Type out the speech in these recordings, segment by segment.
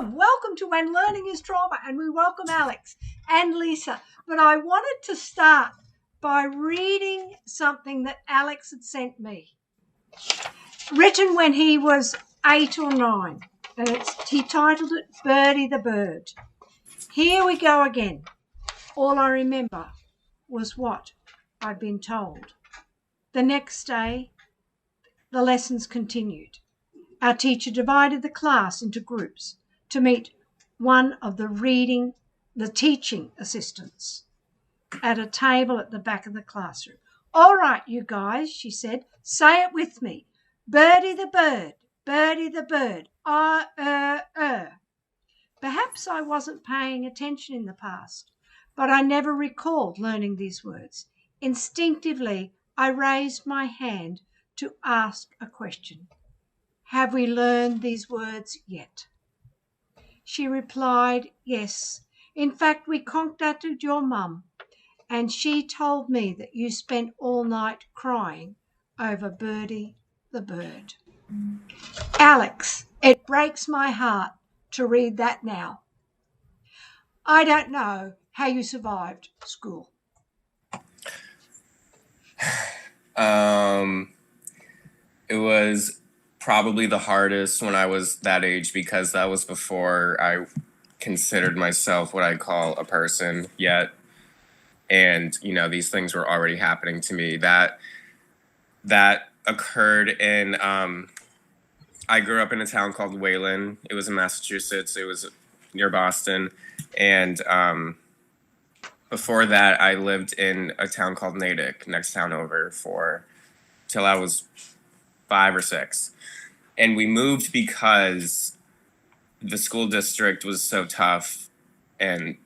Welcome to When Learning is Trauma, and we welcome Alex and Lisa. But I wanted to start by reading something that Alex had sent me, written when he was 8 or 9, and he titled it Birdie the Bird. Here we go again. All I remember was what I'd been told. The next day, the lessons continued. Our teacher divided the class into groups to meet one of the teaching assistants at a table at the back of the classroom. All right, you guys, she said, say it with me. Birdie the bird, birdie the bird, Perhaps I wasn't paying attention in the past, but I never recalled learning these words. Instinctively, I raised my hand to ask a question. Have we learned these words yet? She replied, yes. In fact, we contacted your mum, and she told me that you spent all night crying over Birdie the bird. Alex, it breaks my heart to read that now. I don't know how you survived school. It was probably the hardest when I was that age because that was before I considered myself what I call a person yet. And, these things were already happening to me. That occurred in, I grew up in a town called Wayland. It was in Massachusetts. It was near Boston. And before that, I lived in a town called Natick, next town over, till I was 5 or 6. And we moved because the school district was so tough and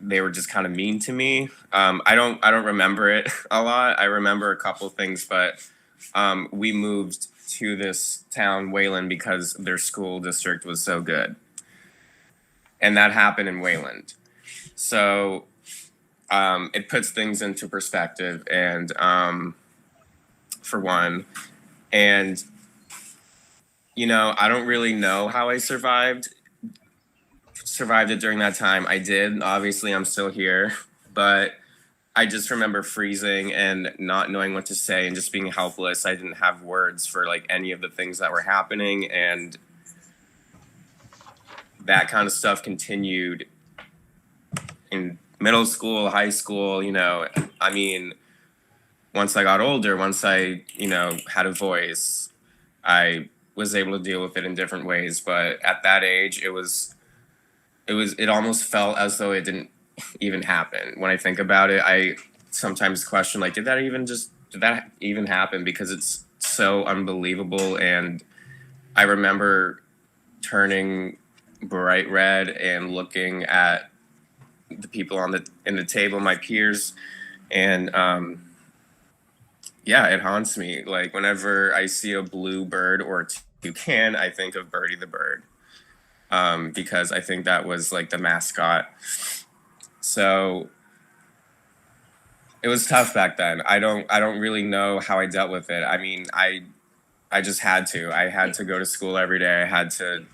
they were just kind of mean to me. I don't remember it a lot. I remember a couple things, but we moved to this town, Wayland, because their school district was so good. And that happened in Wayland. So it puts things into perspective, and for one. And, I don't really know how I survived it during that time. I did. Obviously, I'm still here. But I just remember freezing and not knowing what to say and just being helpless. I didn't have words for, any of the things that were happening. And that kind of stuff continued in middle school, high school, once I got older, once I, had a voice, I was able to deal with it in different ways. But at that age, it almost felt as though it didn't even happen. When I think about it, I sometimes question, did that even happen? Because it's so unbelievable. And I remember turning bright red and looking at the people in the table, my peers, and it haunts me. Whenever I see a blue bird or a toucan, I think of Birdie the bird, because I think that was the mascot. So it was tough back then. I don't really know how I dealt with it. I mean, I just had to. I had to go to school every day. I had to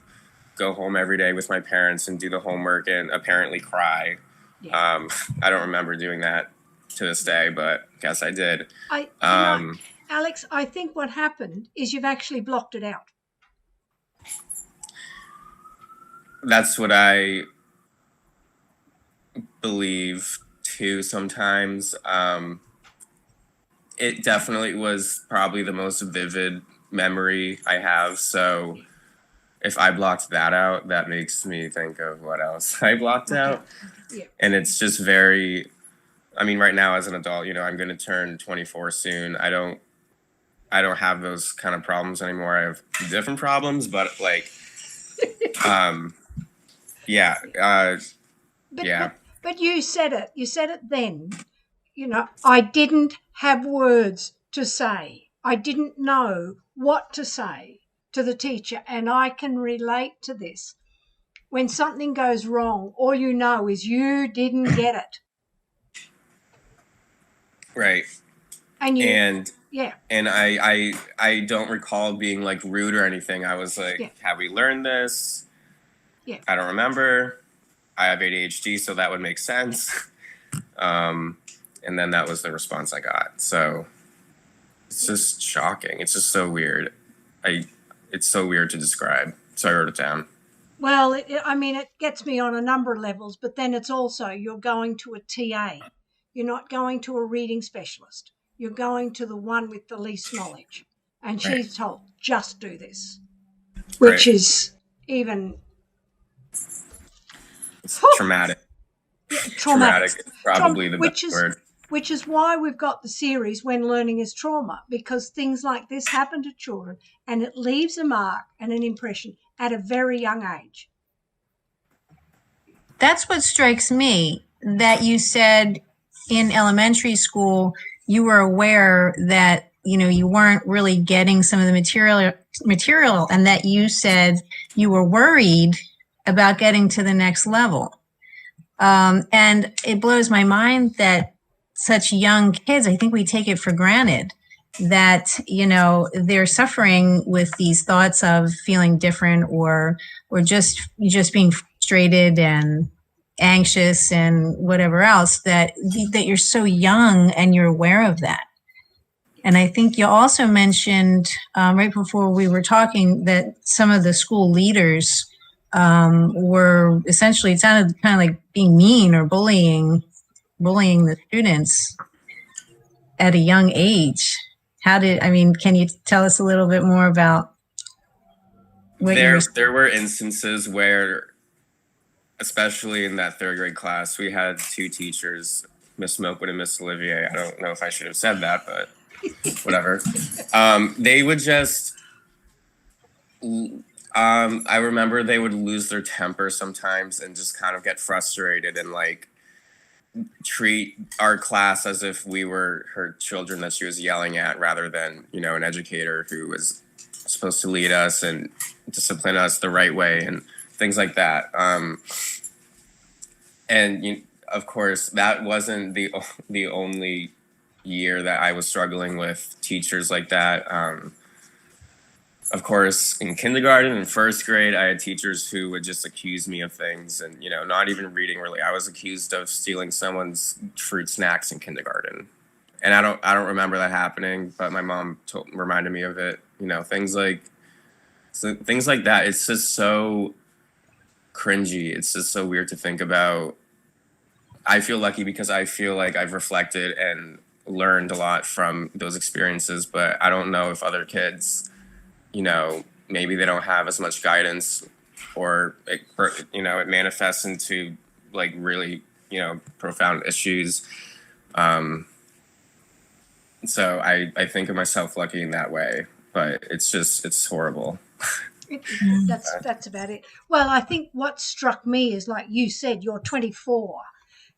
go home every day with my parents and do the homework and apparently cry. Yeah. I don't remember doing that to this day, but I guess I did. Alex, I think what happened is you've actually blocked it out. That's what I believe too sometimes. It definitely was probably the most vivid memory I have. So if I blocked that out, that makes me think of what else I blocked out. Yeah. And it's just right now as an adult, I'm going to turn 24 soon. I don't have those kind of problems anymore. I have different problems, but But you said it. You said it then. I didn't have words to say. I didn't know what to say to the teacher, and I can relate to this. When something goes wrong, all you know is you didn't get it. Right. And I don't recall being rude or anything. I was have we learned this? I don't remember. I have ADHD, so that would make sense. And then that was the response I got. So it's just shocking. It's just so weird. It's so weird to describe. So I wrote it down. Well, it gets me on a number of levels, but then it's also you're going to a TA. You're not going to a reading specialist. You're going to the one with the least knowledge. And she's told, just do this, which is even... It's traumatic. Traumatic is probably the best word. Which is why we've got the series When Learning is Trauma, because things like this happen to children and it leaves a mark and an impression at a very young age. That's what strikes me, that you said in elementary school you were aware that, you weren't really getting some of the material, and that you said you were worried about getting to the next level. And it blows my mind that such young kids, I think we take it for granted that, they're suffering with these thoughts of feeling different or just being frustrated and anxious and whatever else, that you're so young and you're aware of that. And I think you also mentioned right before we were talking that some of the school leaders were essentially, it sounded kind of like being mean or bullying the students at a young age. Can you tell us a little bit more about what there were instances where, especially in that third grade class, we had two teachers, Miss Milkwood and Miss Olivier. I don't know if I should have said that, but whatever. They would just... I remember they would lose their temper sometimes and just kind of get frustrated and treat our class as if we were her children that she was yelling at, rather than, an educator who was supposed to lead us and discipline us the right way and things like that. And of course, that wasn't the only year that I was struggling with teachers like that. Of course, in kindergarten and first grade, I had teachers who would just accuse me of things and, not even reading really. I was accused of stealing someone's fruit snacks in kindergarten. And I don't remember that happening, but my mom reminded me of it. Things like that. It's just so cringy. It's just so weird to think about. I feel lucky because I feel like I've reflected and learned a lot from those experiences, but I don't know if other kids, maybe they don't have as much guidance, or it manifests into really, profound issues. So I think of myself lucky in that way, but it's horrible. That's about it. Well, I think what struck me is, like you said, you're 24.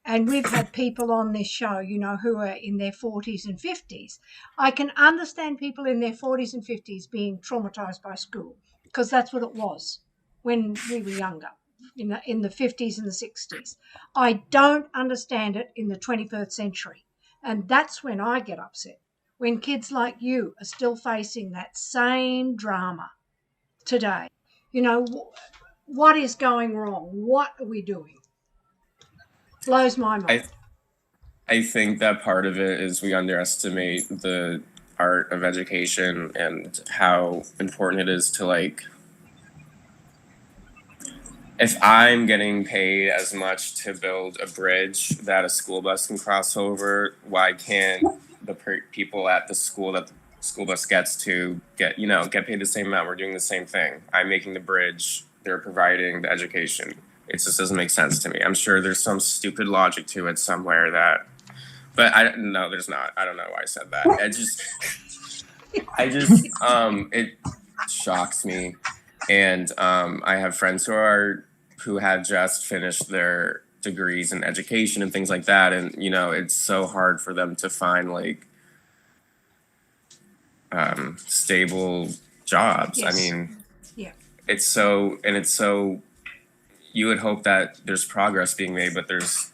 And we've had people on this show, who are in their 40s and 50s. I can understand people in their 40s and 50s being traumatized by school, because that's what it was when we were younger, in the 50s and the 60s. I don't understand it in the 21st century. And that's when I get upset, when kids like you are still facing that same drama today. What is going wrong? What are we doing? Blows my mind. I think that part of it is we underestimate the art of education and how important it is to if I'm getting paid as much to build a bridge that a school bus can cross over, why can't the people at the school that the school bus gets to get paid the same amount? We're doing the same thing. I'm making the bridge. They're providing the education. It just doesn't make sense to me. I'm sure there's some stupid logic to it somewhere but no, there's not. I don't know why I said that. It shocks me. And I have friends who have just finished their degrees in education and things like that. And, it's so hard for them to find stable jobs. Yes. Yeah. It's so you would hope that there's progress being made, but there's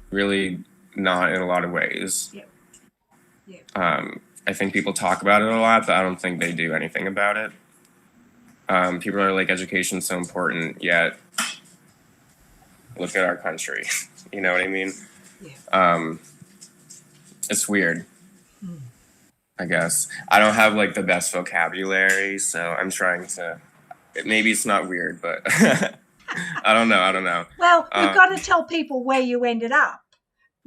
really not in a lot of ways. Yeah. I think people talk about it a lot, but I don't think they do anything about it. People are like, education's so important, yet look at our country. You know what I mean? Yeah. It's weird. I guess I don't have like the best vocabulary, so I'm trying to. Maybe it's not weird, but I don't know. Well, you've got to tell people where you ended up,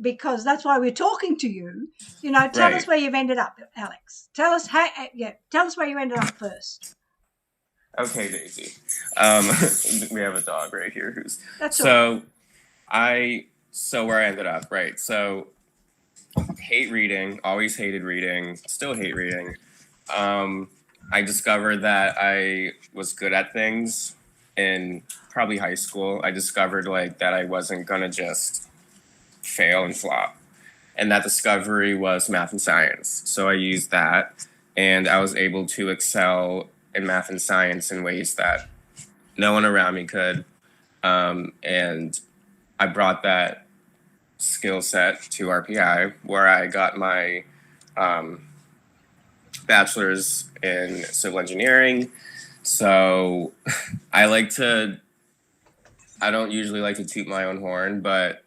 because that's why we're talking to you. You know, tell us where you've ended up, Alex. Tell us tell us where you ended up first. Okay, Daisy. We have a dog right here who's That's so where I ended up, right? So hate reading, always hated reading, still hate reading. I discovered that I was good at things in probably high school. I discovered like that I wasn't gonna just fail and flop. And that discovery was math and science. So I used that, and I was able to excel in math and science in ways that no one around me could. And I brought that skill set to RPI, where I got my bachelor's in civil engineering. So I don't usually like to toot my own horn, but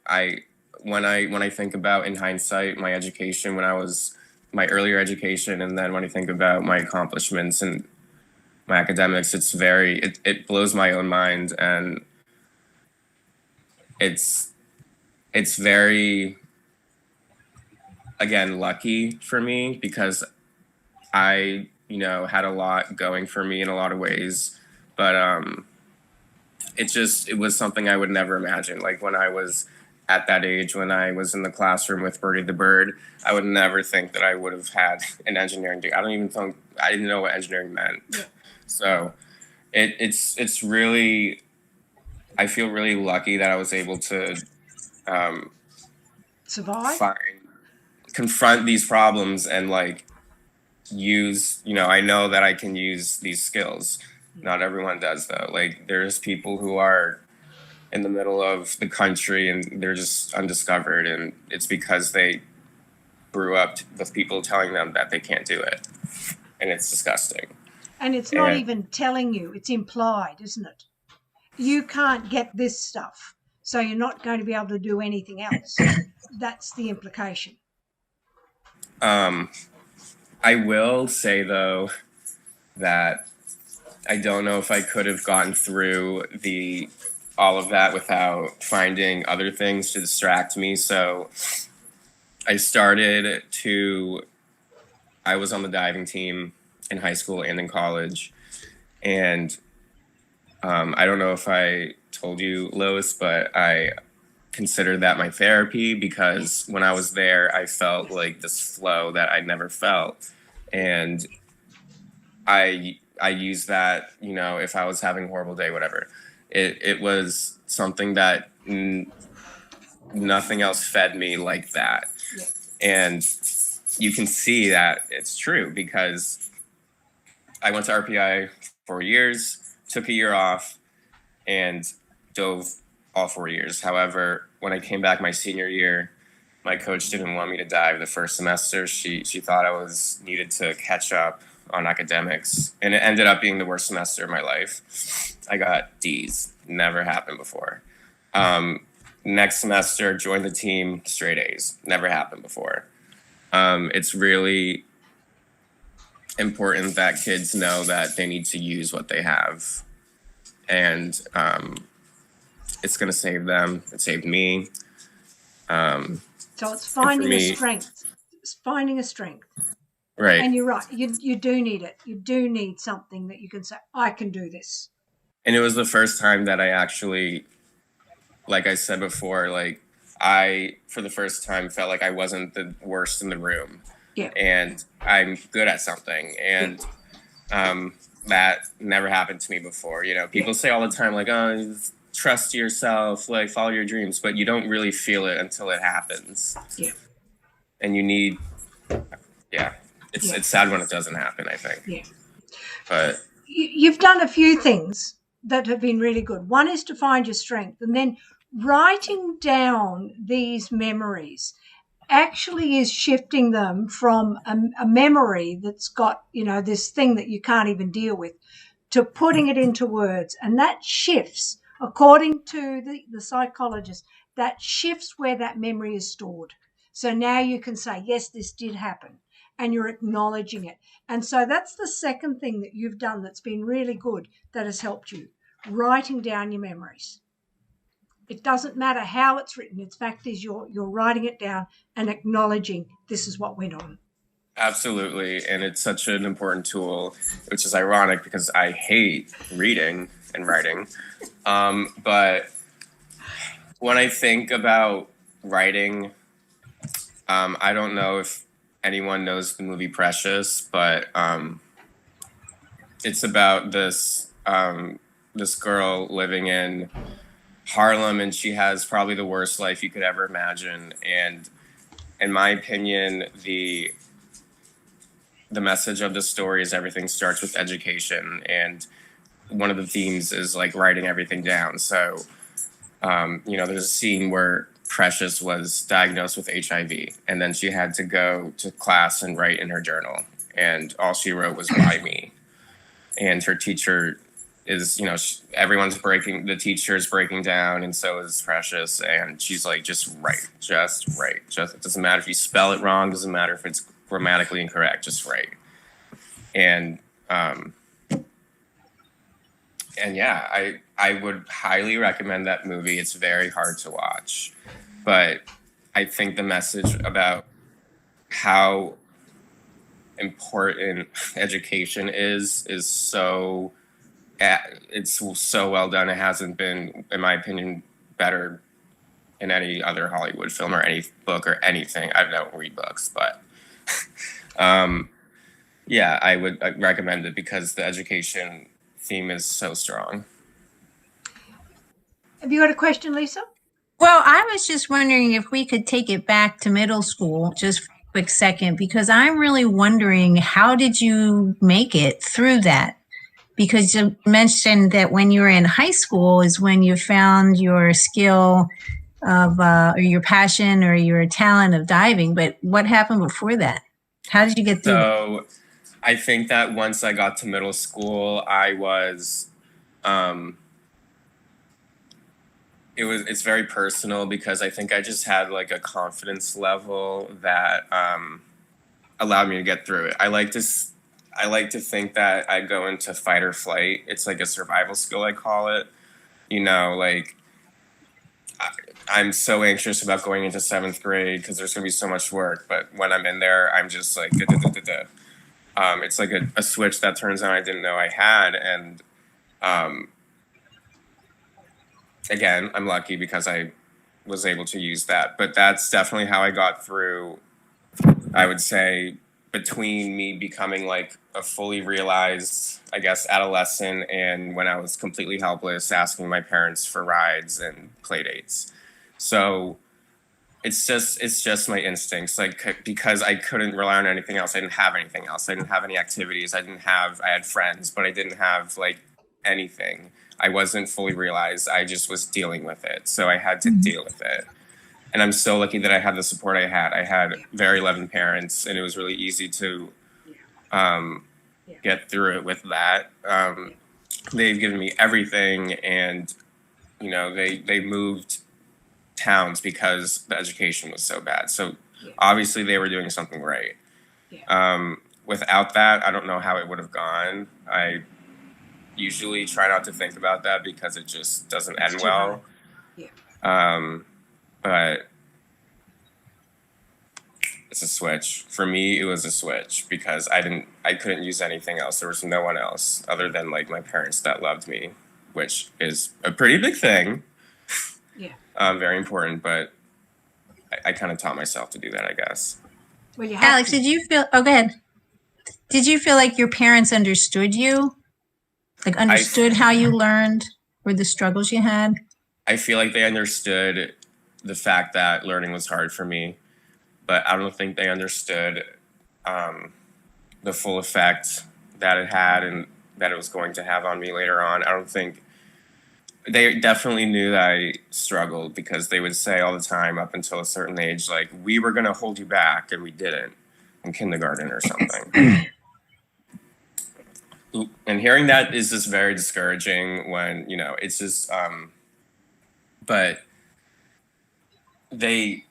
when I think about, in hindsight, my education, my earlier education, and then when I think about my accomplishments and my academics, it blows my own mind, and it's very, again, lucky for me, because I, had a lot going for me in a lot of ways, but it was something I would never imagine. Like when I was at that age, when I was in the classroom with Birdie the Bird, I would never think that I would have had an engineering degree. I didn't know what engineering meant. Yeah. So it's really, I feel really lucky that I was able to survive, confront these problems, and like use, I know that I can use these skills. Not everyone does, though. Like there's people who are in the middle of the country and they're just undiscovered, and it's because they grew up with people telling them that they can't do it, and it's disgusting. And it's not even telling you, it's implied, isn't it? You can't get this stuff, so you're not going to be able to do anything else. That's the implication. I will say, though, that I don't know if I could have gotten through all of that without finding other things to distract me. So I was on the diving team in high school and in college. And I don't know if I told you, Lois, but I consider that my therapy, because when I was there, I felt like this flow that I never felt. And I use that, if I was having a horrible day, whatever. It was something that nothing else fed me like that. Yeah. And you can see that it's true, because I went to RPI 4 years, took a year off, and dove all 4 years. However, when I came back my senior year, my coach didn't want me to dive the first semester. She thought I needed to catch up on academics, and it ended up being the worst semester of my life. I got D's. Never happened before. Next semester, joined the team, straight A's. Never happened before. It's really important that kids know that they need to use what they have, and it's going to save them. It saved me. So it's finding a strength. It's finding a strength. Right. And you're right. You do need it. You do need something that you can say, I can do this. And it was the first time that I actually, like I said before, like I, for the first time, felt like I wasn't the worst in the room. Yeah. And I'm good at something. And that never happened to me before. People say all the time, like, oh, trust yourself, like follow your dreams, but you don't really feel it until it happens. Yeah. And you need, it's sad when it doesn't happen, I think. Yeah. But you've done a few things that have been really good. One is to find your strength, and then writing down these memories actually is shifting them from a memory that's got, this thing that you can't even deal with, to putting it into words. And that shifts, according to the psychologist, that shifts where that memory is stored. So now you can say, yes, this did happen, and you're acknowledging it. And so that's the second thing that you've done that's been really good, that has helped you, writing down your memories. It doesn't matter how it's written. Its fact is you're writing it down and acknowledging this is what went on. Absolutely. And it's such an important tool, which is ironic because I hate reading and writing. But when I think about writing, I don't know if anyone knows the movie Precious, but it's about this girl living in Harlem, and she has probably the worst life you could ever imagine. And in my opinion, the message of the story is everything starts with education, and one of the themes is like writing everything down. So there's a scene where Precious was diagnosed with HIV, and then she had to go to class and write in her journal, and all she wrote was "Why me?" And her teacher is, everyone's breaking, the teacher's breaking down, and so is Precious, and she's like, just write, it doesn't matter if you spell it wrong, doesn't matter if it's grammatically incorrect, just write. And yeah, I would highly recommend that movie. It's very hard to watch, but I think the message about how important education is so, it's so well done. It hasn't been, in my opinion, better in any other Hollywood film or any book or anything. I don't read books, but yeah, I would recommend it because the education theme is so strong. Have you got a question, Lisa? Well, I was just wondering if we could take it back to middle school just for a quick second, because I'm really wondering, how did you make it through that? Because you mentioned that when you were in high school is when you found your skill of, or your passion or your talent of diving. But what happened before that? How did you get through that? So I think that once I got to middle school, I was, it's very personal because I think I just had like a confidence level that allowed me to get through it. I like to think that I go into fight or flight. It's like a survival skill, I call it. Like I'm so anxious about going into 7th grade because there's going to be so much work. But when I'm in there, I'm just like, it's like a switch that turns on I didn't know I had. And again, I'm lucky because I was able to use that. But that's definitely how I got through, I would say, between me becoming like a fully realized, I guess, adolescent and when I was completely helpless, asking my parents for rides and play dates. So it's just my instincts, like, because I couldn't rely on anything else. I didn't have anything else. I didn't have any activities. I had friends, but I didn't have like anything. I wasn't fully realized. I just was dealing with it. So I had to deal with it. And I'm so lucky that I had the support I had. I had very loving parents, and it was really easy to get through it with that. They've given me everything, and they moved towns because the education was so bad. So obviously they were doing something right. Without that, I don't know how it would have gone. I usually try not to think about that because it just doesn't end well. But it's a switch. For me, it was a switch because I couldn't use anything else. There was no one else other than like my parents that loved me, which is a pretty big thing. Very important, but I kind of taught myself to do that, I guess. Well, Alex, did you feel, go ahead. Did you feel like your parents understood you? Like understood how you learned or the struggles you had? I feel like they understood the fact that learning was hard for me, but I don't think they understood the full effect that it had and that it was going to have on me later on. I don't think they definitely knew that I struggled because they would say all the time up until a certain age, like, we were going to hold you back, and we didn't in kindergarten or something. and hearing that is just very discouraging when, it's just, but they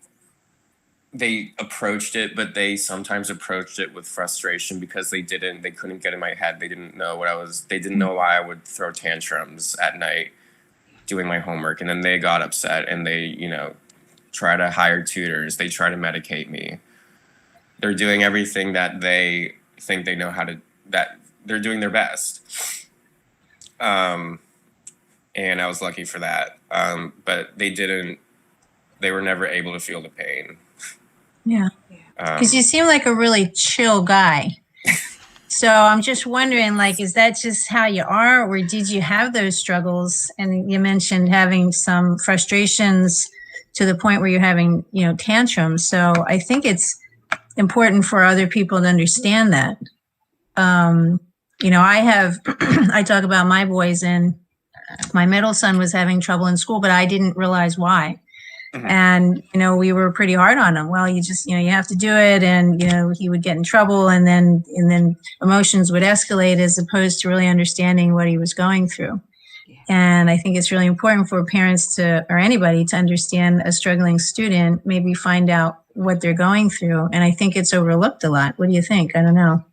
approached it, but they sometimes approached it with frustration because they couldn't get in my head. They didn't know they didn't know why I would throw tantrums at night doing my homework. And then they got upset and they, try to hire tutors. They try to medicate me. They're doing everything that they think they know that they're doing their best. And I was lucky for that. But they were never able to feel the pain. Yeah. Because you seem like a really chill guy. So I'm just wondering, like, is that just how you are, or did you have those struggles? And you mentioned having some frustrations to the point where you're having, tantrums. So I think it's important for other people to understand that. I talk about my boys, and my middle son was having trouble in school, but I didn't realize why. Mm-hmm. And, we were pretty hard on him. Well, you just, you have to do it. And, he would get in trouble, and then emotions would escalate as opposed to really understanding what he was going through. Yeah. And I think it's really important for parents or anybody to understand a struggling student, maybe find out what they're going through. And I think it's overlooked a lot. What do you think? I don't know.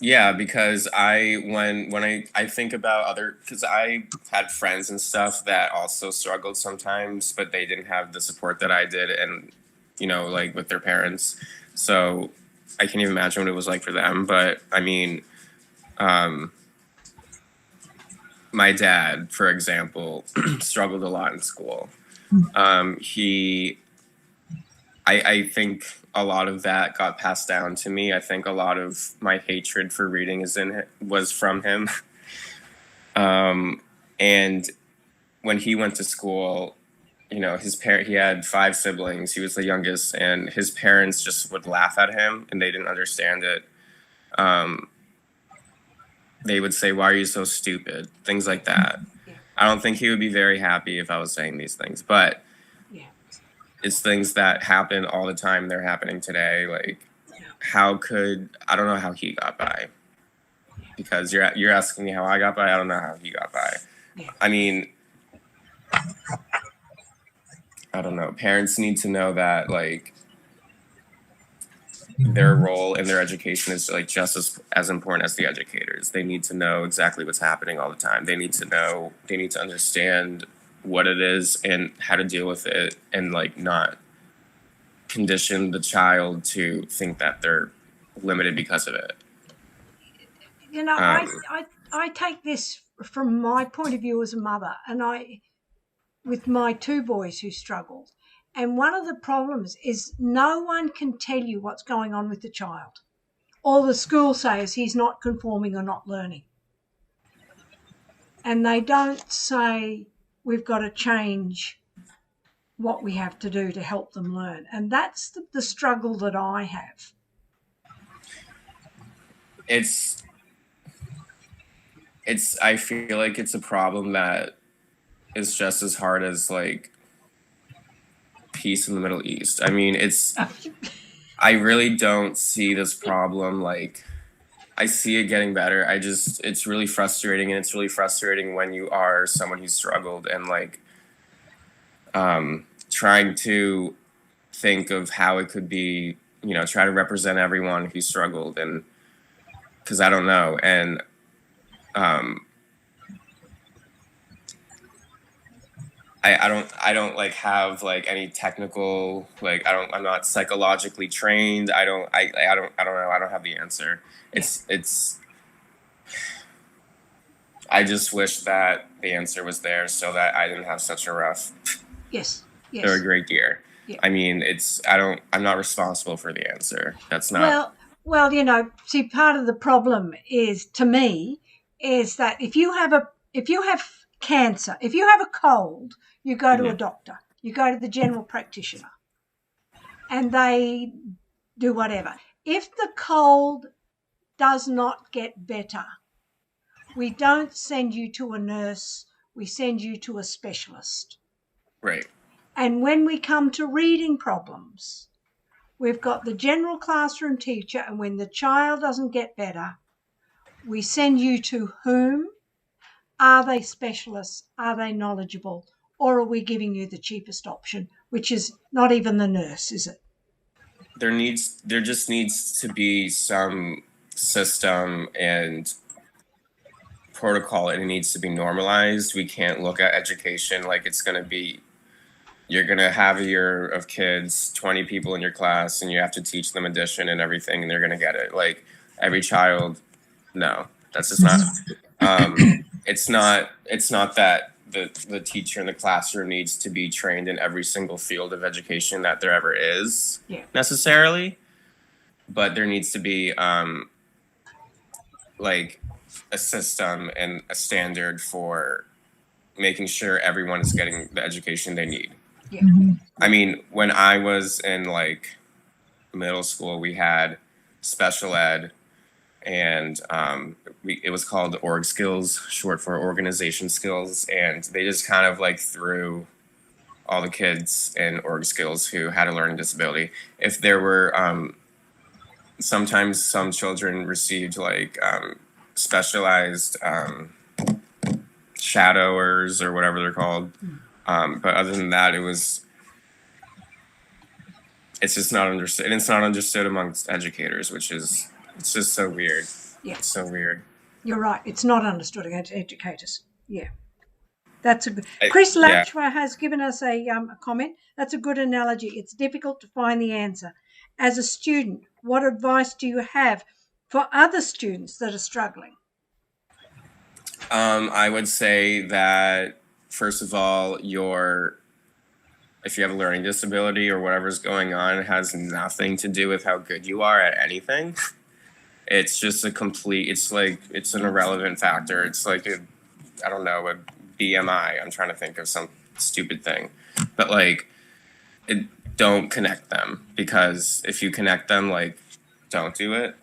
Yeah, because when I think about because I had friends and stuff that also struggled sometimes, but they didn't have the support that I did, and, like with their parents. So I can't even imagine what it was like for them. But I mean, my dad, for example, struggled a lot in school. I think a lot of that got passed down to me. I think a lot of my hatred for reading was from him. And when he went to school, he had 5 siblings. He was the youngest, and his parents just would laugh at him, and they didn't understand it. They would say, "Why are you so stupid?" Things like that. Yeah. I don't think he would be very happy if I was saying these things, but it's things that happen all the time. They're happening today. Like, I don't know how he got by, because you're asking me how I got by. I don't know how he got by. Yeah. I mean, I don't know. Parents need to know that, like, their role in their education is, like, just as important as the educators. They need to know exactly what's happening all the time. They need to understand what it is and how to deal with it, and, like, not condition the child to think that they're limited because of it. I take this from my point of view as a mother, and with my 2 boys who struggled. And one of the problems is no one can tell you what's going on with the child. All the school says he's not conforming or not learning. And they don't say we've got to change what we have to do to help them learn. And that's the struggle that I have. I feel like it's a problem that is just as hard as, like, peace in the Middle East. I mean, I really don't see this problem. Like, I see it getting better. It's really frustrating, and it's really frustrating when you are someone who struggled, and, like, trying to think of how it could be, try to represent everyone who struggled, and because I don't know. And I don't like have, like, any technical, like, I'm not psychologically trained. I don't know. I don't have the answer. I just wish that the answer was there so that I didn't have such a rough or a great year. Yeah. I mean, I'm not responsible for the answer. That's not. Well, see, part of the problem is, to me, is that if you have cancer, if you have a cold, you go to a doctor, you go to the general practitioner, and they do whatever. If the cold does not get better, we don't send you to a nurse, we send you to a specialist. Right. And when we come to reading problems, we've got the general classroom teacher, and when the child doesn't get better, We send you to whom? Are they specialists? Are they knowledgeable? Or are we giving you the cheapest option, which is not even the nurse, is it? There just needs to be some system and protocol, and it needs to be normalized. We can't look at education like it's going to be, you're going to have a year of kids, 20 people in your class, and you have to teach them addition and everything, and they're going to get it. Like every child, no, that's just not. It's not that the teacher in the classroom needs to be trained in every single field of education that there ever is, necessarily, but there needs to be like a system and a standard for making sure everyone is getting the education they need. Yeah. I mean, when I was in like middle school, we had special ed, and it was called org skills, short for organization skills, and they just kind of like threw all the kids in org skills who had a learning disability. If there were sometimes some children received like specialized shadowers or whatever they're called, but other than that, it's just not understood, and it's not understood amongst educators, which is, it's just so weird. Yeah. It's so weird. You're right. It's not understood against educators. Yeah. That's a good. Chris Letchford has given us a comment. That's a good analogy. It's difficult to find the answer. As a student, what advice do you have for other students that are struggling? I would say that, first of all, if you have a learning disability or whatever's going on, it has nothing to do with how good you are at anything. It's just it's an irrelevant factor. It's like a BMI. I'm trying to think of some stupid thing, but like, don't connect them, because if you connect them, like, don't do it.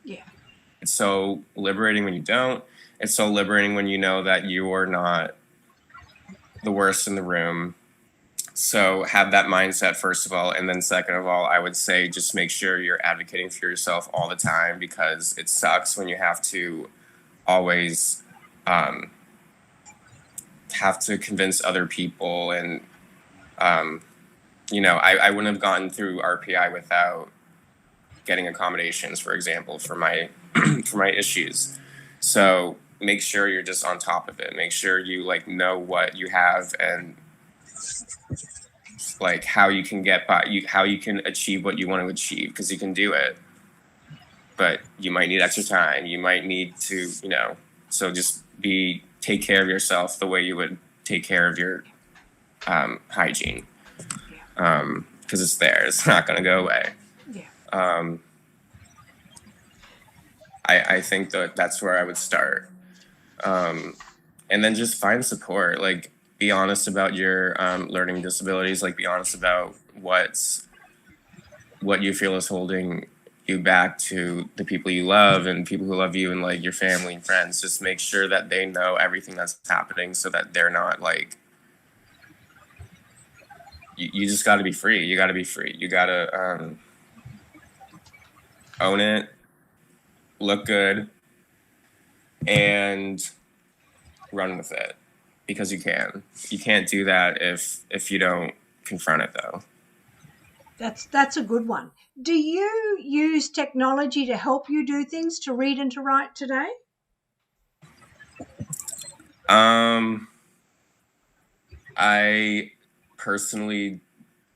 Yeah. It's so liberating when you don't. It's so liberating when you know that you are not the worst in the room. So have that mindset, first of all. And then second of all, I would say just make sure you're advocating for yourself all the time, because it sucks when you have to always have to convince other people. And, I wouldn't have gotten through RPI without getting accommodations, for example, for my for my issues. So make sure you're just on top of it. Make sure you know what you have, and like how you can get by, how you can achieve what you want to achieve, because you can do it. But you might need extra time. You might need to, so just take care of yourself the way you would take care of your hygiene, because it's there. It's not going to go away. Yeah. I think that's where I would start. And then just find support. Like, be honest about your learning disabilities. Like, be honest about what you feel is holding you back to the people you love and people who love you, and like your family and friends. Just make sure that they know everything that's happening, so that they're not like, you just got to be free. You got to be free. You got to own it, look good, and run with it, because you can. You can't do that if you don't confront it, though. That's a good one. Do you use technology to help you do things, to read and to write today? I personally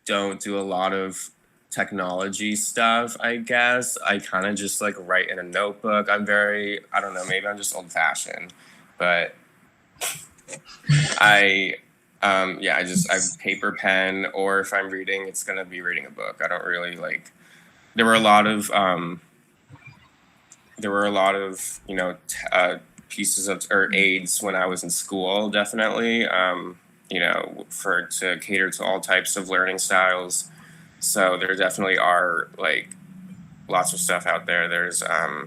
don't do a lot of technology stuff, I guess. I kind of just like write in a notebook. I don't know, maybe I'm just old fashioned, but I paper pen, or if I'm reading, it's going to be reading a book. I don't really there were a lot of pieces of, or aids when I was in school, definitely, to cater to all types of learning styles. So there definitely are lots of stuff out there. There's, I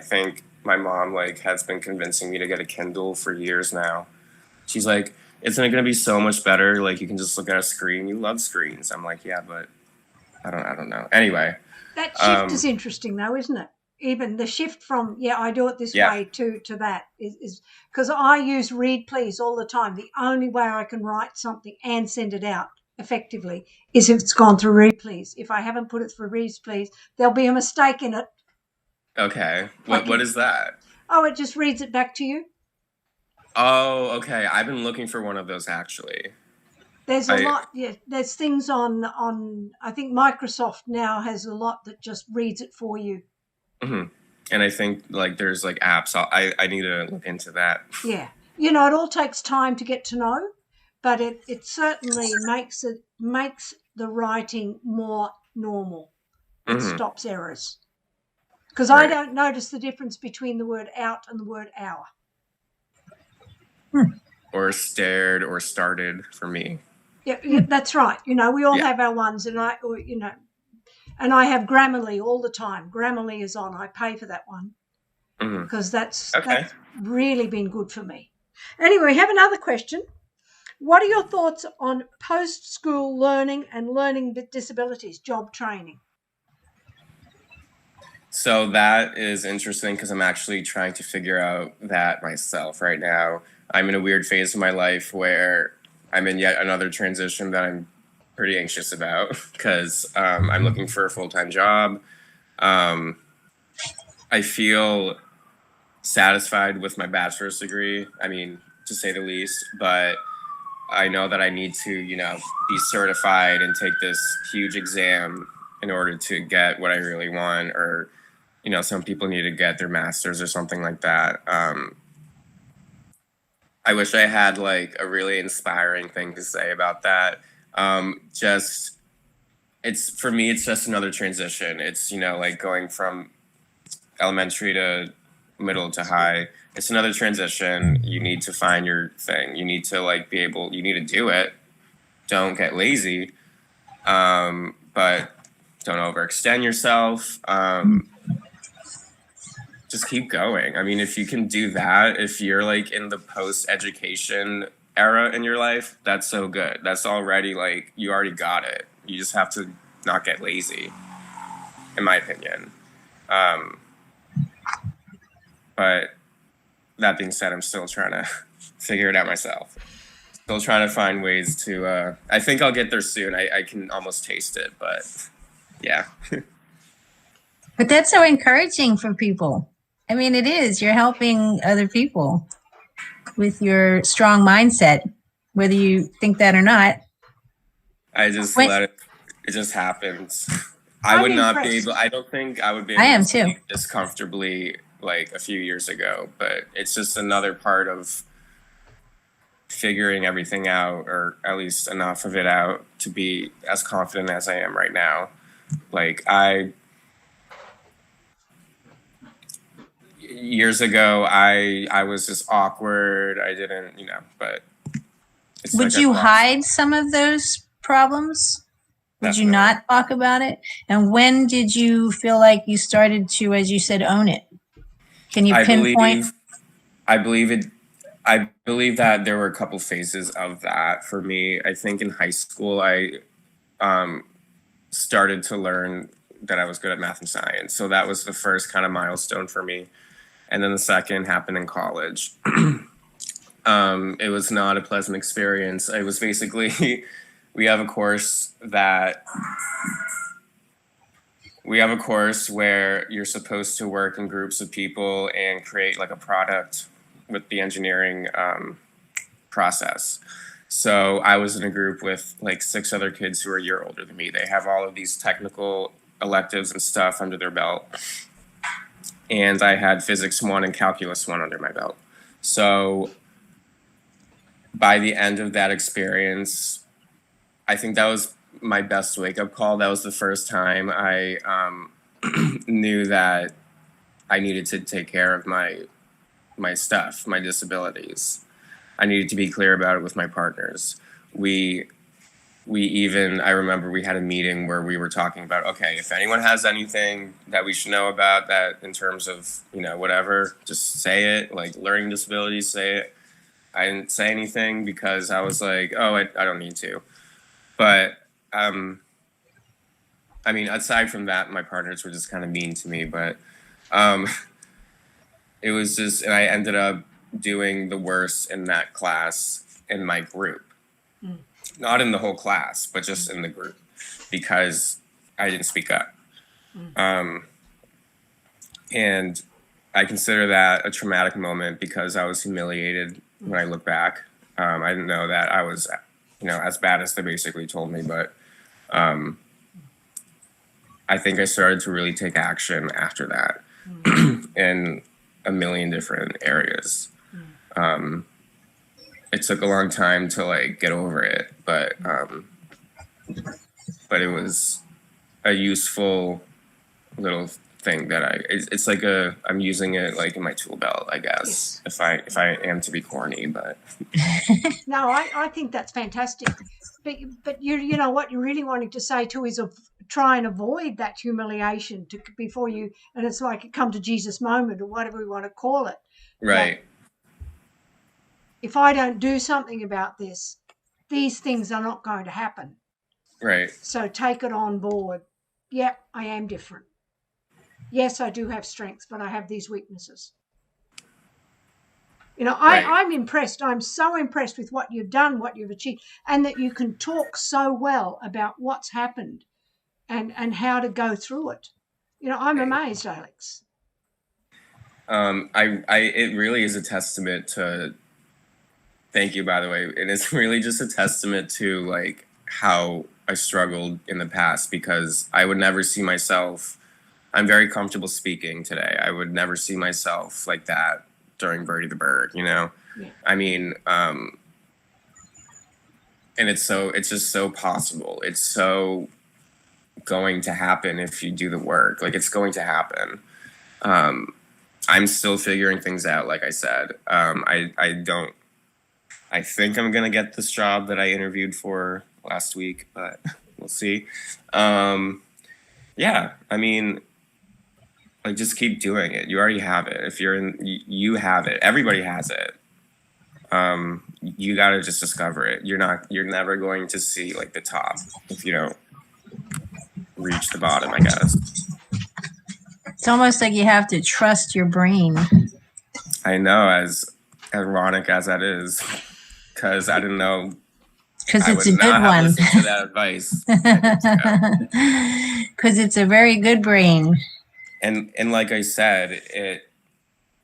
think my mom has been convincing me to get a Kindle for years now. She's like, it's going to be so much better. You can just look at a screen. You love screens. I'm like, yeah, but I don't know. Anyway. That shift is interesting though, isn't it? even the shift from I do it this Yeah. way to that is because I use read please all the time. The only way I can write something and send it out effectively is if it's gone through read please. If I haven't put it through read please, there'll be a mistake in it. Okay. Like What is that? Oh, it just reads it back to you. Oh, okay. I've been looking for one of those actually. There's a lot. Yeah, there's things on. I think Microsoft now has a lot that just reads it for you. Mm-hmm. And I think like there's like apps. I need to look into that. Yeah, it all takes time to get to know, but it certainly makes the writing more normal. It Mm-hmm. stops errors because I Right. don't notice the difference between the word out and the word hour. Or stared or started for me. Yeah, that's right. We all have our ones, and I have Grammarly all the time. Grammarly is on. I pay for that one because that's really been good for me. Anyway, we have another question. What are your thoughts on post-school learning and learning disabilities, job training? So that is interesting because I'm actually trying to figure out that myself right now. I'm in a weird phase of my life where I'm in yet another transition that I'm pretty anxious about because I'm looking for a full-time job. I feel satisfied with my bachelor's degree, I mean, to say the least, but I know that I need to, be certified and take this huge exam in order to get what I really want, or, some people need to get their master's or something like that. I wish I had like a really inspiring thing to say about that. For me, it's just another transition. It's, like going from elementary to middle to high. It's another transition. You need to find your thing. You need to you need to do it. Don't get lazy. But don't overextend yourself. Just keep going. I mean, if you can do that, if you're like in the post-education era in your life, that's so good. That's already like, you already got it. You just have to not get lazy, in my opinion. But that being said, I'm still trying to figure it out myself. Still trying to find ways to, I think I'll get there soon. I can almost taste it, but yeah. But that's so encouraging for people. I mean, it is. You're helping other people with your strong mindset, whether you think that or not. I just let it just happens. I would not be able, I don't think I would be able to speak this comfortably like a few years ago, but it's just another part of figuring everything out, or at least enough of it out to be as confident as I am right now. Like years ago, I was just awkward. I didn't, but would you hide some of those problems? Would you not talk about it? And when did you feel like you started to, as you said, own it? Can you pinpoint? I believe that there were a couple phases of that for me. I think in high school, I started to learn that I was good at math and science. So that was the first kind of milestone for me. And then the second happened in college. It was not a pleasant experience. It was basically, we have a course where you're supposed to work in groups of people and create like a product with the engineering process. So I was in a group with like 6 other kids who are a year older than me. They have all of these technical electives and stuff under their belt. And I had Physics 1 and Calculus 1 under my belt. So by the end of that experience, I think that was my best wake-up call. That was the first time I knew that I needed to take care of my stuff, my disabilities. I needed to be clear about it with my partners. I remember we had a meeting where we were talking about, okay, if anyone has anything that we should know about that in terms of, whatever, just say it, like learning disabilities, say it. I didn't say anything because I was like, oh, I don't need to. But, I mean, aside from that, my partners were just kind of mean to me, but Um, it was just, and I ended up doing the worst in that class in my group. Not in the whole class, but just in the group, because I didn't speak up. And I consider that a traumatic moment because I was humiliated when I look back. I didn't know that I was, as bad as they basically told me, but I think I started to really take action after that in a million different areas. It took a long time to like get over it, but it was a useful little thing that it's like I'm using it like in my tool belt, I guess. Yes. If I am to be corny, but no, I think that's fantastic. But you know what you're really wanting to say too is try and avoid that humiliation before you, and it's like a come to Jesus moment or whatever we want to call it. Right. If I don't do something about this, these things are not going to happen. Right. So take it on board. Yep, I am different. Yes, I do have strengths, but I have these weaknesses. Right. I'm impressed. I'm so impressed with what you've done, what you've achieved, and that you can talk so well about what's happened and how to go through it. I'm amazed, Alex. It really is a testament to, thank you, by the way. And it's really just a testament to like how I struggled in the past, because I would never see myself, I'm very comfortable speaking today. I would never see myself like that during Birdie the Bird, Yeah. I mean, and it's just so possible. It's so going to happen if you do the work. Like, it's going to happen. I'm still figuring things out, like I said. I think I'm going to get this job that I interviewed for last week, but we'll see. Yeah, I mean, like, just keep doing it. You already have it. If you have it. Everybody has it. You got to just discover it. You're never going to see like the top if you don't reach the bottom, I guess. It's almost like you have to trust your brain. I know, as ironic as that is, because I didn't know. Because it's a good one. Listen to that advice. Because it's a very good brain. And like I said,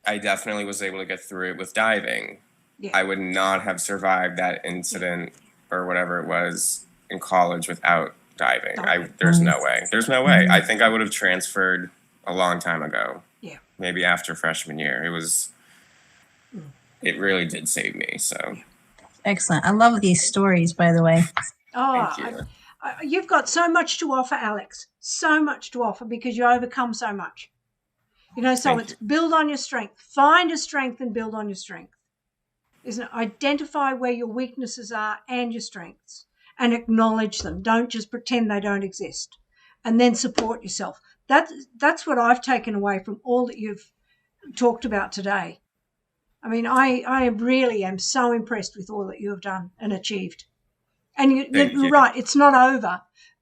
I definitely was able to get through it with diving. Yeah. I would not have survived that incident or whatever it was in college without diving. There's no way. There's no way. I think I would have transferred a long time ago. Yeah. Maybe after freshman year. It really did save me. So. Excellent. I love these stories, by the way. Oh, thank you. You've got so much to offer, Alex. So much to offer because you overcome so much. So it's build on your strength. Find a strength and build on your strength. Isn't it? Identify where your weaknesses are and your strengths and acknowledge them. Don't just pretend they don't exist. And then support yourself. That's what I've taken away from all that you've talked about today. I mean, I really am so impressed with all that you have done and achieved. And you're right, it's not over,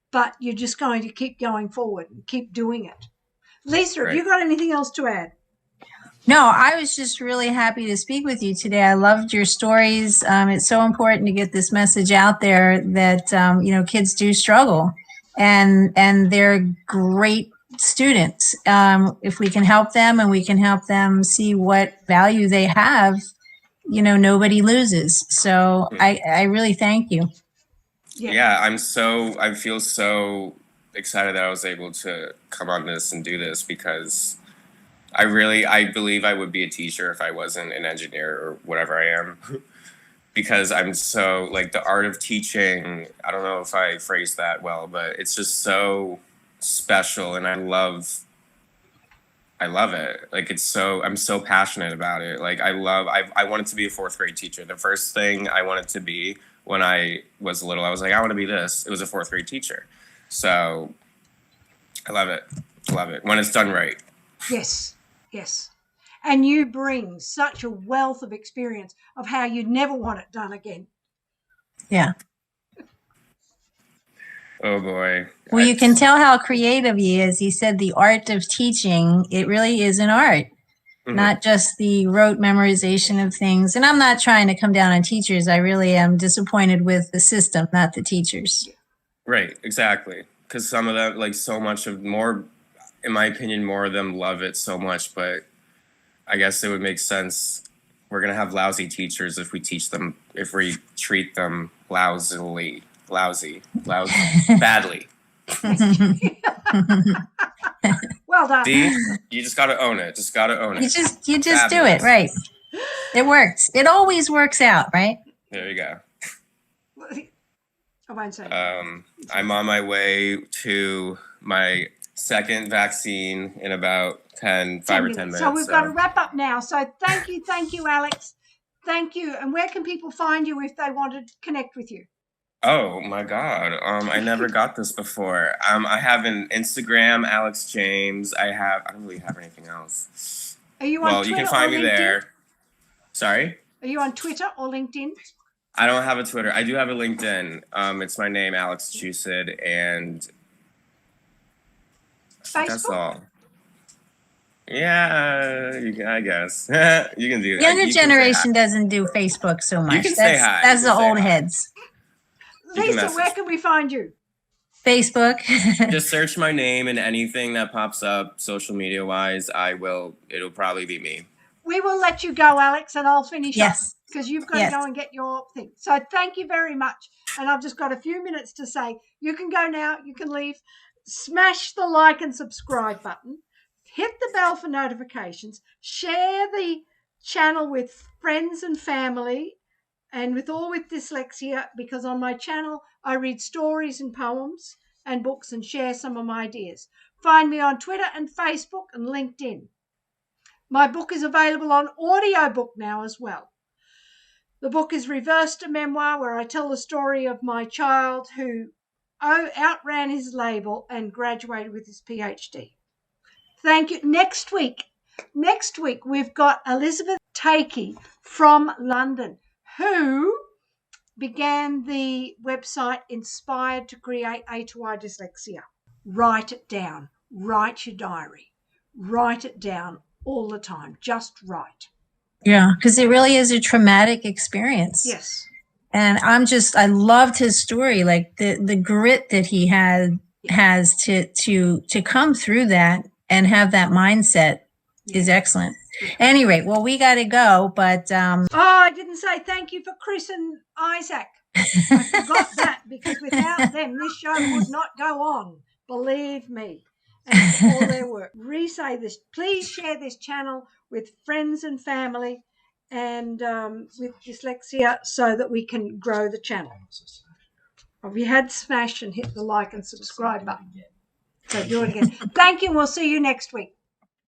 but you're just going to keep going forward and keep doing it. Lisa, have you got anything else to add? No, I was just really happy to speak with you today. I loved your stories. It's so important to get this message out there that, kids do struggle and they're great students. If we can help them and we can help them see what value they have, nobody loses. So I really thank you. Yeah, I feel so excited that I was able to come on this and do this, because I believe I would be a teacher if I wasn't an engineer or whatever I am. Because I'm so, like, the art of teaching, I don't know if I phrased that well, but it's just so special, and I love it. Like, I'm so passionate about it. Like, I wanted to be a fourth grade teacher. The first thing I wanted to be when I was little, I was like, I want to be this. It was a fourth grade teacher. So I love it. Love it when it's done right. Yes. And you bring such a wealth of experience of how you'd never want it done again. Yeah. Oh boy. Well, you can tell how creative he is. He said the art of teaching, it really is an art, not just the rote memorization of things. And I'm not trying to come down on teachers. I really am disappointed with the system, not the teachers. Right, exactly. Because some of them, like so much of more, in my opinion, more of them love it so much. But I guess it would make sense. We're gonna have lousy teachers if we treat them badly. Well done. See, you just gotta own it. Just gotta own it. You just do it, right? It works. It always works out, right? There you go. I won't say. I'm on my way to my second vaccine in about 5 or 10 minutes. So we've got to wrap up now. So thank you, Alex. Thank you. And where can people find you if they want to connect with you? Oh my God. I never got this before. I have an Instagram, Alex James. I don't really have anything else. Are you on Twitter? You can find me there. Sorry? Are you on Twitter or LinkedIn? I don't have a Twitter. I do have a LinkedIn. It's my name, Alex Chused, and Facebook? That's all. Yeah, I guess. You can do that. Younger generation doesn't do Facebook so much. You can say hi. That's the old heads. Lisa, where can we find you? Facebook. Just search my name and anything that pops up social media wise, it'll probably be me. We will let you go, Alex, and I'll finish up because you've got to go and get your thing. So thank you very much. And I've just got a few minutes to say, you can go now, you can leave. Smash the like and subscribe button. Hit the bell for notifications. Share the channel with friends and family and with dyslexia, because on my channel I read stories and poems and books and share some of my ideas. Find me on Twitter and Facebook and LinkedIn. My book is available on audiobook now as well. The book is Reversed a Memoir, where I tell the story of my child who outran his label and graduated with his PhD. Thank you. Next week we've got Elizabeth Takey from London, who began the website Inspired to Create A2I Dyslexia. Write it down. Write your diary. Write it down all the time. Just write. Yeah, because it really is a traumatic experience. Yes. And I loved his story, like the grit that he has to come through that and have that mindset is excellent. Anyway, well, we got to go, but I didn't say thank you for Chris and Isaac. I forgot that, because without them, this show would not go on. Believe me. And for all their work. Re-say this. Please share this channel with friends and family and with dyslexia so that we can grow the channel. If you had smash and hit the like and subscribe button. So do it again. Thank you. We'll see you next week.